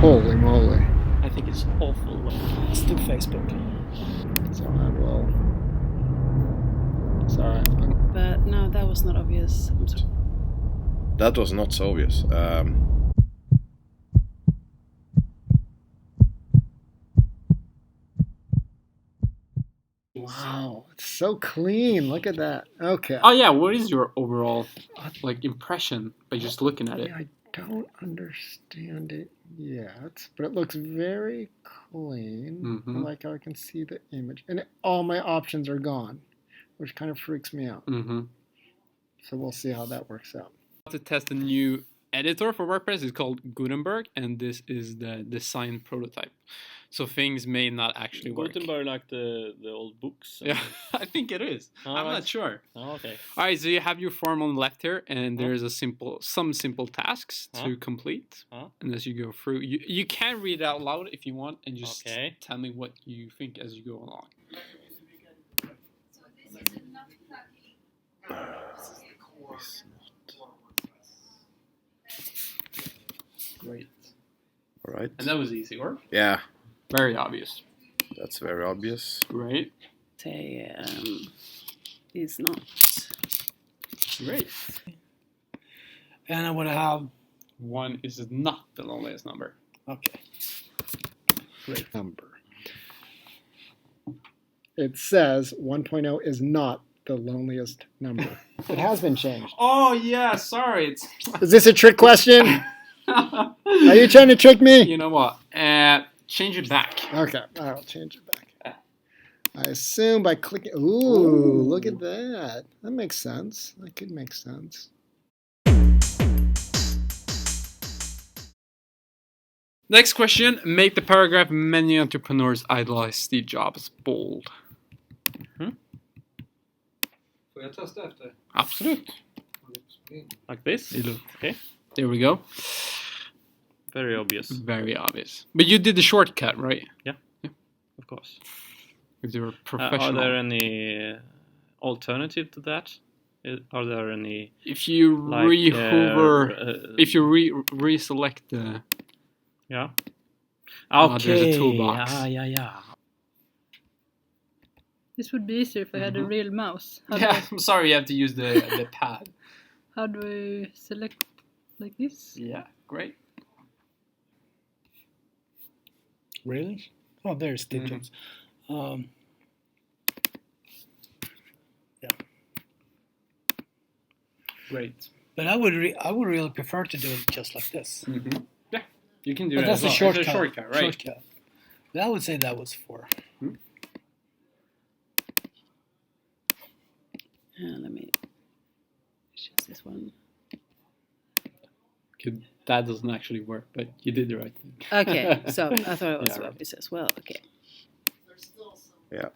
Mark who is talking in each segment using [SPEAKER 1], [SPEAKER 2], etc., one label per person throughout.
[SPEAKER 1] Holy moly.
[SPEAKER 2] I think it's awful. Let's do Facebook.
[SPEAKER 1] So I will. Sorry.
[SPEAKER 3] But no, that was not obvious. I'm sorry.
[SPEAKER 4] That was not so obvious.
[SPEAKER 1] Wow, it's so clean. Look at that. Okay.
[SPEAKER 2] Oh yeah, what is your overall impression by just looking at it?
[SPEAKER 1] I don't understand it yet, but it looks very clean.
[SPEAKER 2] Mm-hmm.
[SPEAKER 1] I like how I can see the image, and all my options are gone, which kind of freaks me out.
[SPEAKER 2] Mm-hmm.
[SPEAKER 1] So we'll see how that works out.
[SPEAKER 2] To test a new editor for WordPress is called Gutenberg, and this is the design prototype. So things may not actually work.
[SPEAKER 5] Gutenberg, like the old books?
[SPEAKER 2] Yeah, I think it is. I'm not sure.
[SPEAKER 5] Oh, okay.
[SPEAKER 2] All right, so you have your form on the left here, and there's some simple tasks to complete. And as you go through, you can read it out loud if you want, and just tell me what you think as you go along. Great.
[SPEAKER 4] All right.
[SPEAKER 2] And that was easy, or?
[SPEAKER 4] Yeah.
[SPEAKER 2] Very obvious.
[SPEAKER 4] That's very obvious.
[SPEAKER 2] Great.
[SPEAKER 3] Say, it's not.
[SPEAKER 2] Great.
[SPEAKER 6] And I want to have...
[SPEAKER 2] 1 is not the loneliest number.
[SPEAKER 6] Okay.
[SPEAKER 1] Great number. It says 1.0 is not the loneliest number. It has been changed.
[SPEAKER 2] Oh, yeah, sorry.
[SPEAKER 1] Is this a trick question? Are you trying to trick me?
[SPEAKER 2] You know what? Change it back.
[SPEAKER 1] Okay, I'll change it back. I assume by clicking... Ooh, look at that. That makes sense. That could make sense.
[SPEAKER 2] Next question. Make the paragraph many entrepreneurs idolize Steve Jobs bold.
[SPEAKER 5] Får jag testa efter?
[SPEAKER 2] Absolut.
[SPEAKER 5] Like this? Okay.
[SPEAKER 2] There we go.
[SPEAKER 5] Very obvious.
[SPEAKER 2] Very obvious. But you did the shortcut, right?
[SPEAKER 5] Yeah. Of course.
[SPEAKER 2] If you're professional.
[SPEAKER 5] Are there any alternative to that? Are there any...
[SPEAKER 2] If you re-hover... if you reselect the...
[SPEAKER 5] Yeah.
[SPEAKER 2] Okay. There's a toolbox.
[SPEAKER 5] Yeah.
[SPEAKER 3] This would be easier if I had a real mouse.
[SPEAKER 2] I'm sorry you have to use the pad.
[SPEAKER 3] How do I select like this?
[SPEAKER 2] Yeah, great.
[SPEAKER 6] Really? Oh, there's Steve Jobs. Yeah.
[SPEAKER 2] Great.
[SPEAKER 6] But I would really prefer to do it just like this.
[SPEAKER 2] Yeah, you can do
[SPEAKER 6] but
[SPEAKER 2] it.
[SPEAKER 6] That's
[SPEAKER 2] as
[SPEAKER 6] a
[SPEAKER 2] well.
[SPEAKER 6] shortcut.
[SPEAKER 2] It's a shortcut, right?
[SPEAKER 6] Shortcut. But I would say that was 4.
[SPEAKER 3] Let me choose this one.
[SPEAKER 2] That doesn't actually work, but you did the right thing.
[SPEAKER 3] Okay, so I thought it was obvious as well. Okay.
[SPEAKER 4] Yeah.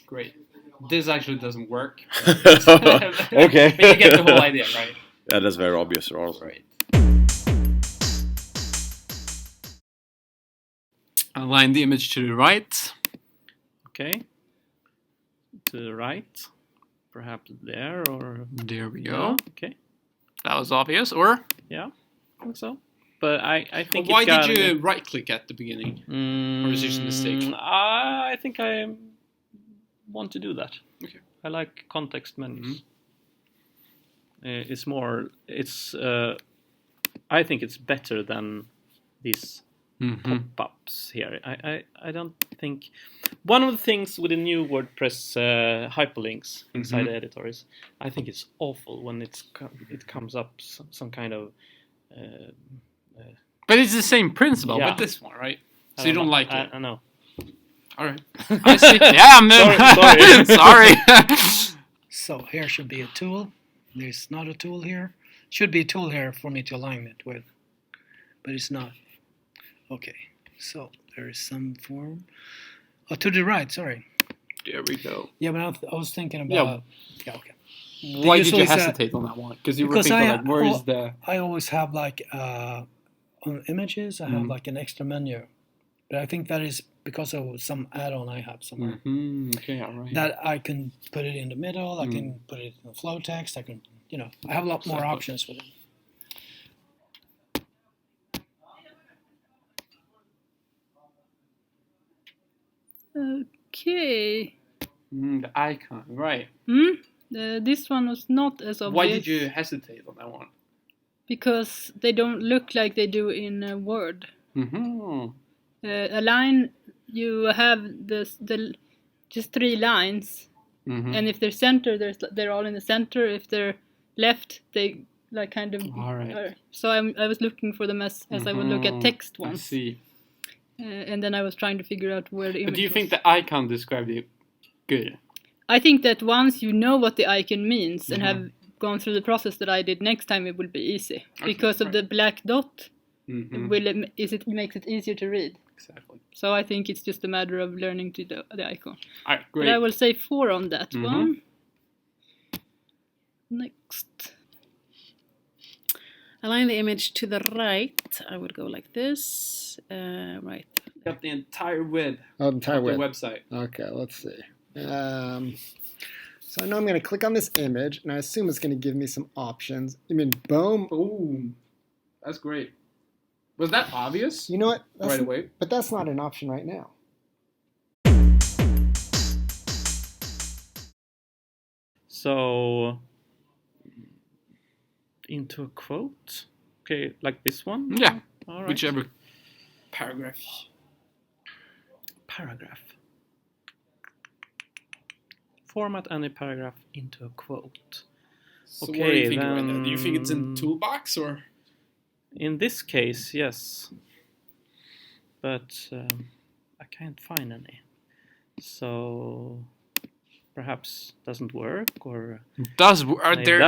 [SPEAKER 2] Great. This actually doesn't work.
[SPEAKER 4] Okay.
[SPEAKER 2] But you get the whole idea, right?
[SPEAKER 4] Yeah, that's very obvious also.
[SPEAKER 2] Right. Align the image to the right.
[SPEAKER 5] Okay. To the right. Perhaps there or...
[SPEAKER 2] There we go.
[SPEAKER 5] Yeah, okay.
[SPEAKER 2] That was obvious, or?
[SPEAKER 5] Yeah, I think so. But I think
[SPEAKER 2] why did you right-click at the beginning? Or is it just a mistake?
[SPEAKER 5] I think I want to do that.
[SPEAKER 2] Okay.
[SPEAKER 5] I like context menus. It's more... I think it's better than these pop-ups here. I don't think... One of the things with the new WordPress hyperlinks inside the editor is I think it's awful when it comes up some kind of...
[SPEAKER 2] but it's the same principle with this one, right? So you don't like it?
[SPEAKER 5] I know.
[SPEAKER 2] All right. I see. Yeah, man. Sorry.
[SPEAKER 6] So here should be a tool. There's not a tool here. Should be a tool here for me to align it with. But it's not. Okay. So there is some form. Oh, to the right, sorry.
[SPEAKER 2] There we go.
[SPEAKER 6] Yeah, but I was thinking about... Yeah, okay.
[SPEAKER 2] Why did you hesitate on that one? Because you were thinking, like, where is the...
[SPEAKER 6] I always have, like, on images, I have, like, an extra menu. But I think that is because of some add-on I have somewhere.
[SPEAKER 2] Okay, all right.
[SPEAKER 6] That I can put it in the middle, I can put it in the flow text, I can, I have a lot more options with it.
[SPEAKER 3] Okay.
[SPEAKER 2] The icon, right.
[SPEAKER 3] This one was not as obvious.
[SPEAKER 2] Why did you hesitate on that one?
[SPEAKER 3] Because they don't look like they do in Word.
[SPEAKER 2] Mm-hmm.
[SPEAKER 3] A line, you have just 3 lines, and if they're center, they're all in the center. If they're left, they like kind of.
[SPEAKER 2] All right.
[SPEAKER 3] So I was looking for them as I would look at text ones.
[SPEAKER 2] I see.
[SPEAKER 3] And then I was trying to figure out where the image.
[SPEAKER 2] But do you
[SPEAKER 3] was.
[SPEAKER 2] think the icon described it good?
[SPEAKER 3] I think that once you know what the icon means and have gone through the process that I did, next time it will be easy because of the black dot. It makes it easier to read.
[SPEAKER 2] Exactly.
[SPEAKER 3] So I think it's just a matter of learning to do the icon.
[SPEAKER 2] All right, great.
[SPEAKER 3] But I will say 4 on that one. Next.
[SPEAKER 5] Align the image to the right. I would go like this. Right.
[SPEAKER 2] Got the entire width.
[SPEAKER 1] Oh, the entire width.
[SPEAKER 2] The website.
[SPEAKER 1] Okay, let's see. So I know I'm going to click on this image, and I assume it's going to give me some options. I mean, boom.
[SPEAKER 2] Ooh, that's great. Was that obvious?
[SPEAKER 1] You know what?
[SPEAKER 2] Right away.
[SPEAKER 1] But that's not an option right now.
[SPEAKER 5] So, into a quote. Okay, like this one?
[SPEAKER 2] Yeah.
[SPEAKER 5] All right.
[SPEAKER 2] Whichever paragraph.
[SPEAKER 5] Paragraph. Format any paragraph into a quote.
[SPEAKER 2] So what are you thinking right now? Do you think it's in toolbox or?
[SPEAKER 5] In this case, yes. But I can't find any. So perhaps doesn't work or
[SPEAKER 2] Does work? There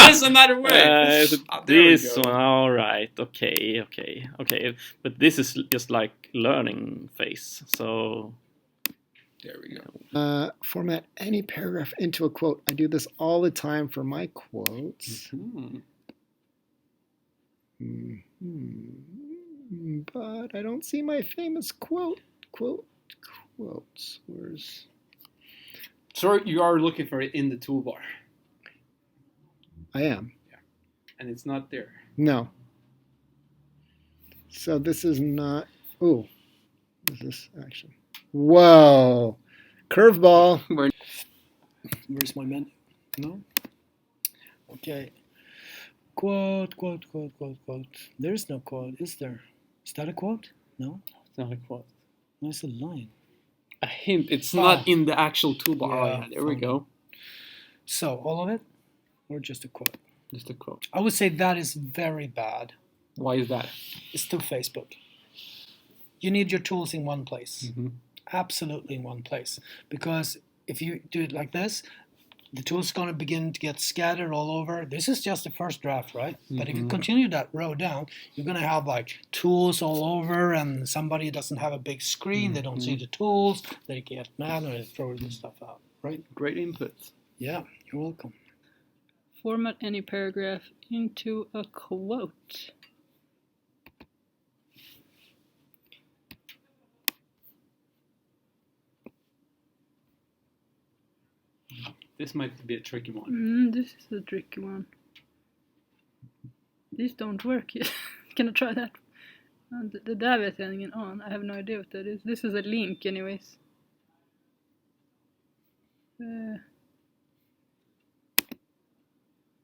[SPEAKER 2] is another way.
[SPEAKER 5] This one, all right, okay. But this is just like learning phase. So
[SPEAKER 2] there we go.
[SPEAKER 1] Format any paragraph into a quote. I do this all the time for my quotes. But I don't see my famous quotes. Where's?
[SPEAKER 2] So you are looking for it in the toolbar.
[SPEAKER 1] I am.
[SPEAKER 2] Yeah. And it's not there.
[SPEAKER 1] No. So this is not. Ooh. What is this action? Whoa. Curveball.
[SPEAKER 6] Where's my menu? No? Okay. Quote. There's no quote, is there? Is that a quote? No?
[SPEAKER 2] It's not a quote.
[SPEAKER 6] No, it's a line.
[SPEAKER 2] A hint. It's not in the actual toolbar.
[SPEAKER 6] Yeah,
[SPEAKER 2] there we go.
[SPEAKER 6] So, all of it? Or just a quote?
[SPEAKER 2] Just a quote.
[SPEAKER 6] I would say that is very bad.
[SPEAKER 2] Why is that?
[SPEAKER 6] It's too Facebook. You need your tools in one place. Absolutely in one place. Because if you do it like this, the tool's going to begin to get scattered all over. This is just the first draft, right? But if you continue that row down, you're going to have like tools all over, and somebody doesn't have a big screen, they don't see the tools, they get mad and they throw this stuff out, right?
[SPEAKER 2] Great input.
[SPEAKER 6] Yeah, you're welcome.
[SPEAKER 3] Format any paragraph into a quote.
[SPEAKER 2] This might be a tricky one.
[SPEAKER 3] This is a tricky one. These don't work yet. Can I try that? Det där vet jag ingen on. I have no idea what that is. This is a link anyways.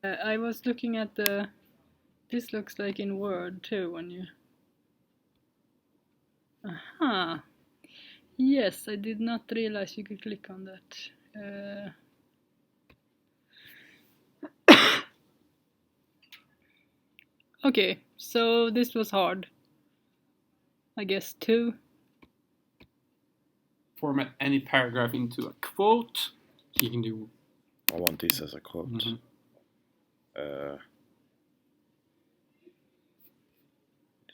[SPEAKER 3] I was looking at the... This looks like in Word too when you... Aha! Yes, I did not realize you could click on that. Okay, so this was hard. I guess 2.
[SPEAKER 2] Format any paragraph into a quote. You can do.
[SPEAKER 4] I want this as a quote.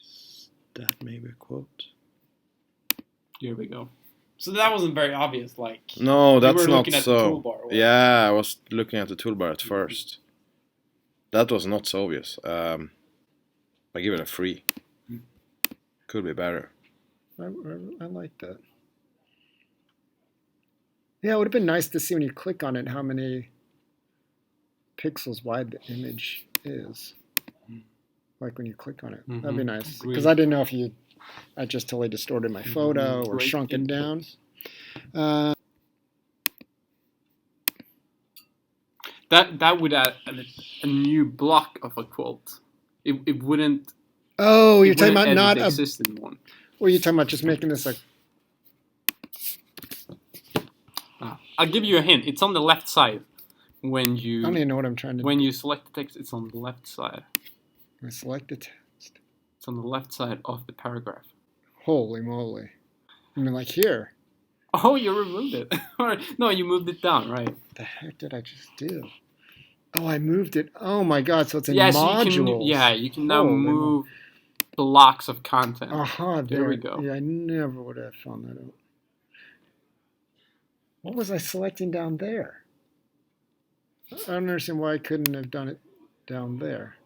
[SPEAKER 4] Is that maybe a quote?
[SPEAKER 2] Here we go. So that wasn't very obvious. Like
[SPEAKER 4] no, that's not
[SPEAKER 2] looking at
[SPEAKER 4] so.
[SPEAKER 2] The toolbar,
[SPEAKER 4] yeah, I was looking at the toolbar at first. That was not so obvious. I give it a 3. Could be better.
[SPEAKER 1] I like that. Yeah, it would have been nice to see when you click on it how many pixels wide the image is. Like when you click on it. That'd be nice. Because I didn't know if you I just totally distorted my photo or shrunk it down.
[SPEAKER 2] That would add a new block of a quote. It wouldn't.
[SPEAKER 1] Oh, you're talking about not
[SPEAKER 2] the existing one.
[SPEAKER 1] Or you're talking about just making this a.
[SPEAKER 2] I'll give you a hint. It's on the left side. When you.
[SPEAKER 1] I don't even know what I'm trying to.
[SPEAKER 2] When you select the text, it's on the left side.
[SPEAKER 1] I select the text.
[SPEAKER 2] It's on the left side of the paragraph.
[SPEAKER 1] Holy moly! I mean, like here.
[SPEAKER 2] Oh, you removed it. No, you moved it down, right?
[SPEAKER 1] What the heck did I just do? Oh, I moved it. Oh my God! So it's in modules.
[SPEAKER 2] You can now move blocks of content.
[SPEAKER 1] There we go. Yeah, I never would have found that out. What was I selecting down there? I don't understand why I couldn't have done it down there.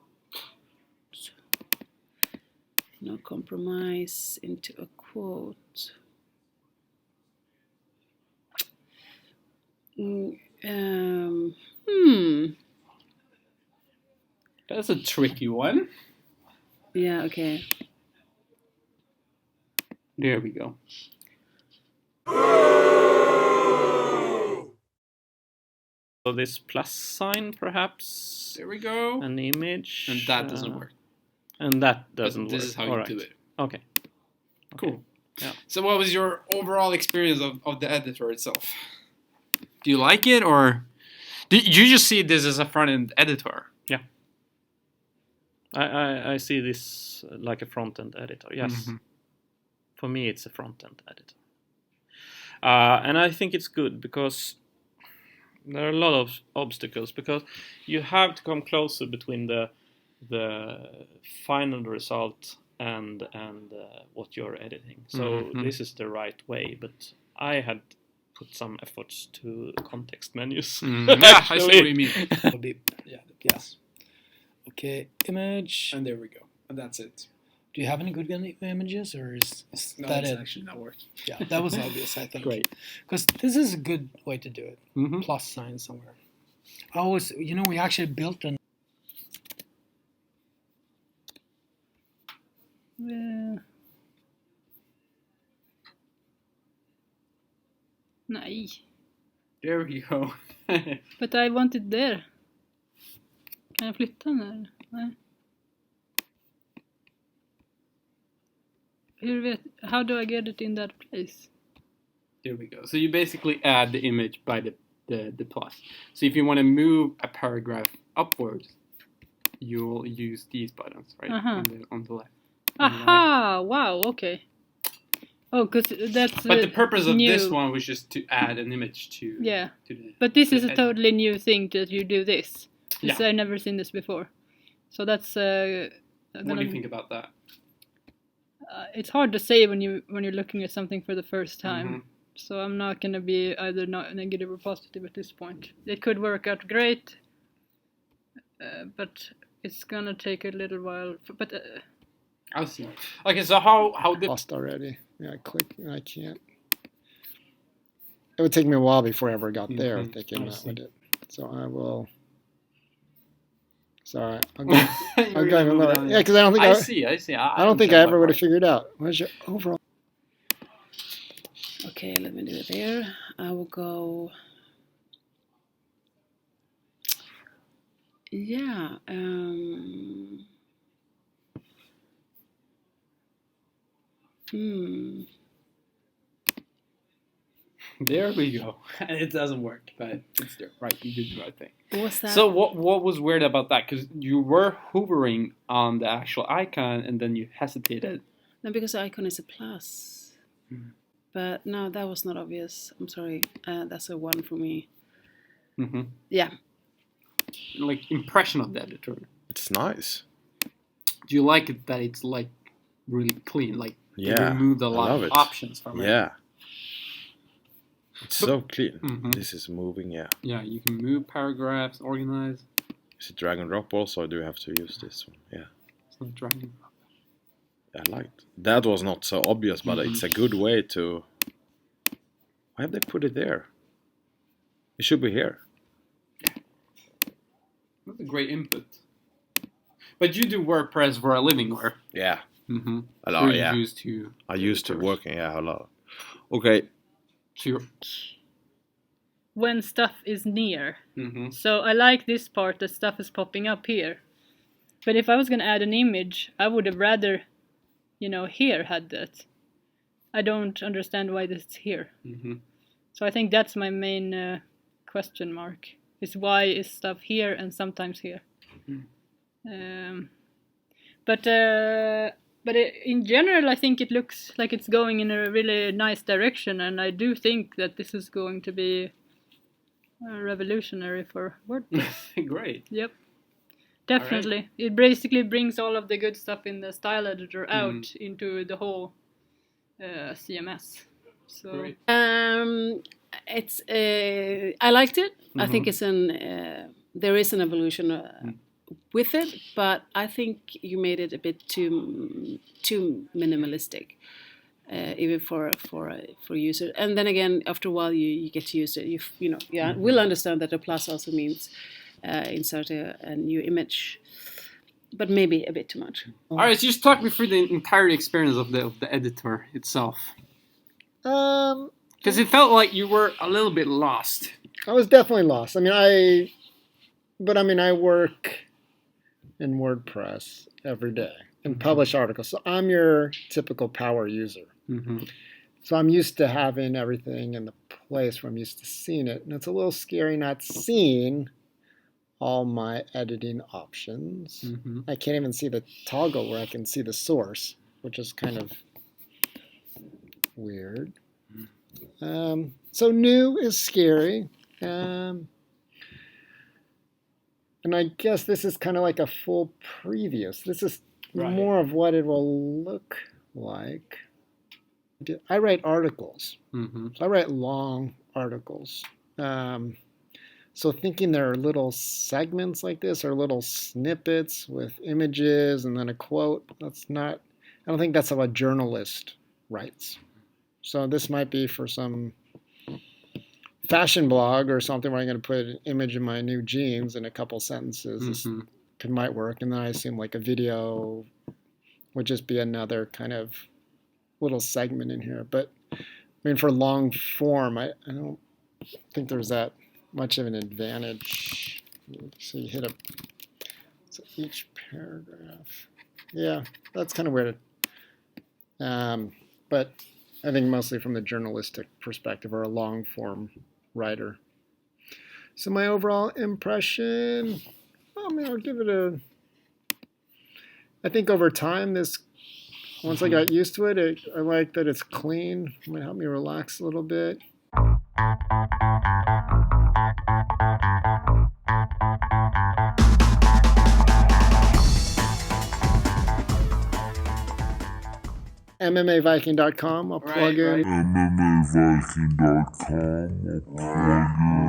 [SPEAKER 7] No compromise into a quote.
[SPEAKER 2] That's a tricky one.
[SPEAKER 7] Yeah, okay.
[SPEAKER 2] There we go.
[SPEAKER 5] So this plus sign, perhaps.
[SPEAKER 2] There we go.
[SPEAKER 5] An image.
[SPEAKER 2] And that doesn't work.
[SPEAKER 5] And that doesn't work.
[SPEAKER 2] This is how you do it.
[SPEAKER 5] Okay.
[SPEAKER 2] Cool. Yeah. So what was your overall experience of the editor itself? Do you like it, or do you just see this as a front-end editor?
[SPEAKER 5] Yeah. I see this like a front-end editor, yes. Mm-hmm. For me, it's a front-end editor. And I think it's good because there are a lot of obstacles, because you have to come closer between the final result and what you're editing. So this is the right way, but I had put some efforts to context menus.
[SPEAKER 2] Yeah, I see what you mean.
[SPEAKER 6] Yeah, the plus. Okay, image.
[SPEAKER 2] And there we go. And that's it.
[SPEAKER 6] Do you have any good images, or is that it?
[SPEAKER 2] Actually not working.
[SPEAKER 6] Yeah, that was obvious, I think.
[SPEAKER 2] Great.
[SPEAKER 6] Because this is a good way to do it. Plus sign somewhere. We actually built an.
[SPEAKER 3] Nej.
[SPEAKER 2] There we go.
[SPEAKER 3] But I want it there. Kan jag flytta den där? Nej. How do I get it in that place?
[SPEAKER 2] There we go. So you basically add the image by the plus. So if you want to move a paragraph upwards, you'll use these buttons, right? On the left.
[SPEAKER 3] Aha! Wow, okay. Oh, because that's.
[SPEAKER 2] But the purpose of this one was just to add an image to.
[SPEAKER 3] Yeah.
[SPEAKER 2] To the,
[SPEAKER 3] but this is a totally new thing that you do this. Because I've never seen this before. So that's.
[SPEAKER 2] What do you think about that?
[SPEAKER 3] It's hard to say when you're looking at something for the first time. So I'm not gonna be either not negative or positive at this point. It could work out great, but it's gonna take a little while. But
[SPEAKER 2] I see. Okay, so how did
[SPEAKER 1] lost already? Yeah, I click and I can't. It would take me a while before I ever got there if they came out with it. So I will. Sorry, I'm going. I'm going a little. Yeah, because I don't think I
[SPEAKER 2] see.
[SPEAKER 1] I don't think I ever would have figured out. What's your overall?
[SPEAKER 7] Okay, let me do it there. I will go. Yeah.
[SPEAKER 2] There we go. It doesn't work, but it's there. Right, you did the right thing.
[SPEAKER 7] What's that?
[SPEAKER 2] So what was weird about that? Because you were hovering on the actual icon and then you hesitated.
[SPEAKER 7] No, because the icon is a plus. But no, that was not obvious. I'm sorry. That's a 1 for me. Yeah.
[SPEAKER 2] Like impression of the editor.
[SPEAKER 4] It's nice.
[SPEAKER 2] Do you like it that it's like really clean? Like you removed a lot of options from it.
[SPEAKER 4] Yeah. It's so clean. This is moving, yeah.
[SPEAKER 2] Yeah, you can move paragraphs, organize.
[SPEAKER 4] Is it drag and drop also, or do you have to use this one? Yeah.
[SPEAKER 2] It's not drag and drop.
[SPEAKER 4] I liked that. Was not so obvious, but it's a good way to. Why have they put it there? It should be here.
[SPEAKER 2] Yeah. That's a great input. But you do WordPress for a living, or?
[SPEAKER 4] Yeah.
[SPEAKER 2] Mm-hmm.
[SPEAKER 4] A lot,
[SPEAKER 2] yeah. I
[SPEAKER 4] used to working, a lot. Okay.
[SPEAKER 2] So
[SPEAKER 3] when stuff is near.
[SPEAKER 2] Mm-hmm.
[SPEAKER 3] So I like this part that stuff is popping up here. But if I was going to add an image, I would have rather, here had that. I don't understand why this is here.
[SPEAKER 2] Mm-hmm.
[SPEAKER 3] So I think that's my main question mark. Is why is stuff here and sometimes here? Mm-hmm. But in general, I think it looks like it's going in a really nice direction, and I do think that this is going to be revolutionary for WordPress.
[SPEAKER 2] Great.
[SPEAKER 3] Yep. Definitely. Right. It basically brings all of the good stuff in the style editor out into the whole CMS. So
[SPEAKER 2] great.
[SPEAKER 7] It's I liked it. I think it's there is an evolution with it, but I think you made it a bit too minimalistic, even for users. And then again, after a while, you get to use it. You will understand that a plus also means insert a new image, but maybe a bit too much.
[SPEAKER 2] All right, so just talk me through the entire experience of the editor itself. Because it felt like you were a little bit lost.
[SPEAKER 1] I was definitely lost. I work in WordPress every day and publish articles. So I'm your typical power user.
[SPEAKER 2] Mm-hmm.
[SPEAKER 1] So I'm used to having everything in the place where I'm used to seeing it. And it's a little scary not seeing all my editing options.
[SPEAKER 2] Mm-hmm.
[SPEAKER 1] I can't even see the toggle where I can see the source, which is kind of weird. So new is scary. And I guess this is kind of like a full preview. So this is more of what it will look like. I write articles.
[SPEAKER 2] Mm-hmm.
[SPEAKER 1] So I write long articles. So thinking there are little segments like this or little snippets with images and then a quote, I don't think that's how a journalist writes. So this might be for some fashion blog or something where I'm going to put an image of my new jeans in a couple sentences.
[SPEAKER 2] Mm-hmm.
[SPEAKER 1] This might work. And then I assume like a video would just be another kind of little segment in here. But for long form, I don't think there's that much of an advantage. So you hit so each paragraph. Yeah, that's kind of weird. But I think mostly from the journalistic perspective or a long form writer. So my overall impression, I'll give it I think over time, once I got used to it, I like that it's clean. It might help me relax a little bit. MMAviking.com, I'll plug in.
[SPEAKER 8] MMAviking.com, I'll plug in.